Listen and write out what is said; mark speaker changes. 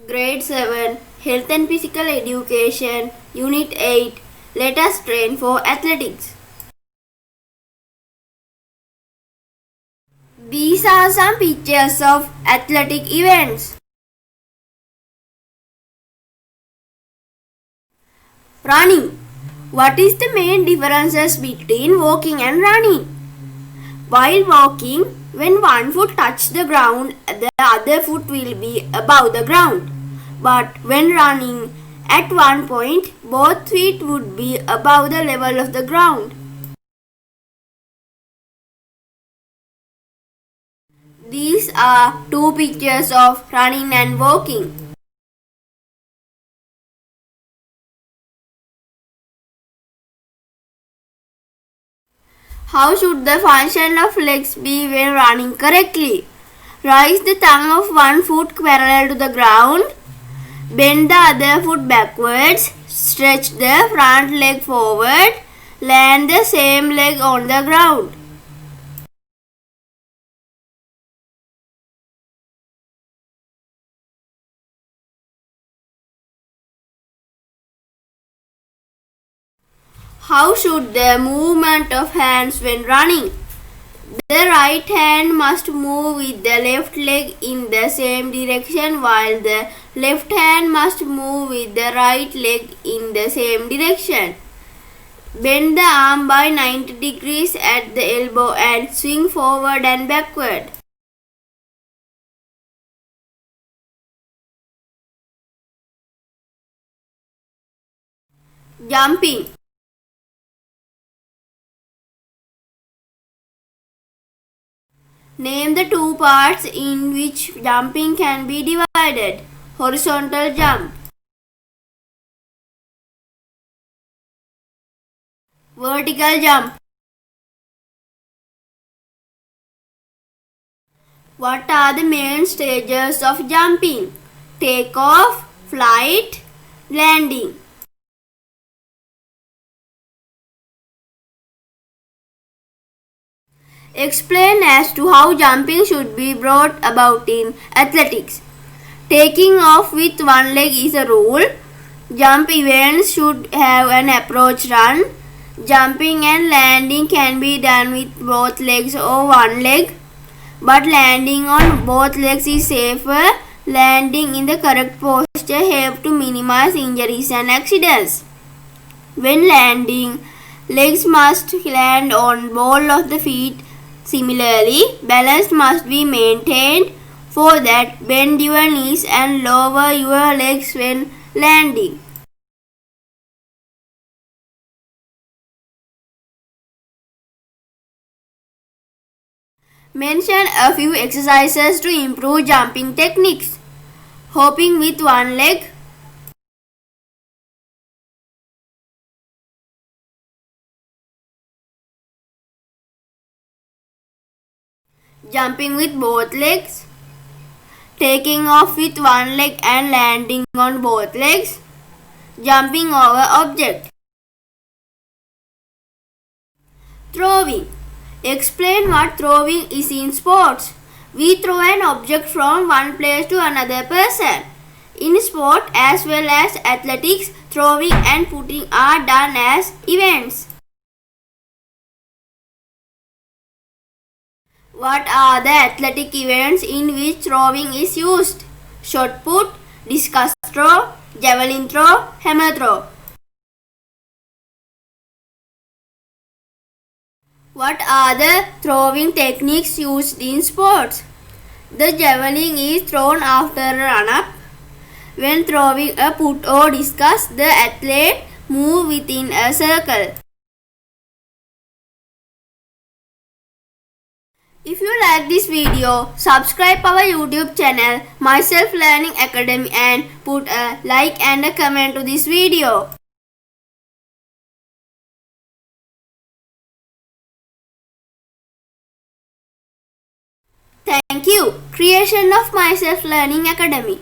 Speaker 1: Grade 7 Health and Physical Education Unit 8 Let us train for athletics. These are some pictures of athletic events. Running. What is the main differences between walking and running? While walking, when one foot touches the ground, the other foot will be above the ground. But when running, at one point, both feet would be above the level of the ground. These are two pictures of running and walking. How should the function of legs be when running correctly? Raise the thumb of one foot parallel to the ground. Bend the other foot backwards. Stretch the front leg forward. Land the same leg on the ground. How should the movement of hands when running? The right hand must move with the left leg in the same direction while the left hand must move with the right leg in the same direction. Bend the arm by 90 degrees at the elbow and swing forward and backward. Jumping. Name the two parts in which jumping can be divided. Horizontal jump, vertical jump. What are the main stages of jumping? Takeoff, flight, landing. Explain as to how jumping should be brought about in athletics. Taking off with one leg is a rule. Jump events should have an approach run. Jumping and landing can be done with both legs or one leg, but landing on both legs is safer. Landing in the correct posture helps to minimize injuries and accidents. When landing, legs must land on ball of the feet. Similarly, balance must be maintained. For that, bend your knees and lower your legs when landing. Mention a few exercises to improve jumping techniques. Hopping with one leg, jumping with both legs, taking off with one leg and landing on both legs, jumping over object. Throwing. Explain what throwing is in sports. We throw an object from one place to another person. In sport as well as athletics, throwing and putting are done as events. What are the athletic events in which throwing is used? Shot put, discus throw, javelin throw, hammer throw. What are the throwing techniques used in sports? The javelin is thrown after a run-up. When throwing a put or discus, the athlete moves within a circle. If you like this video, subscribe our YouTube channel, Myself Learning Academy, and put a like and a comment to this video. Thank you. Creation of Myself Learning Academy.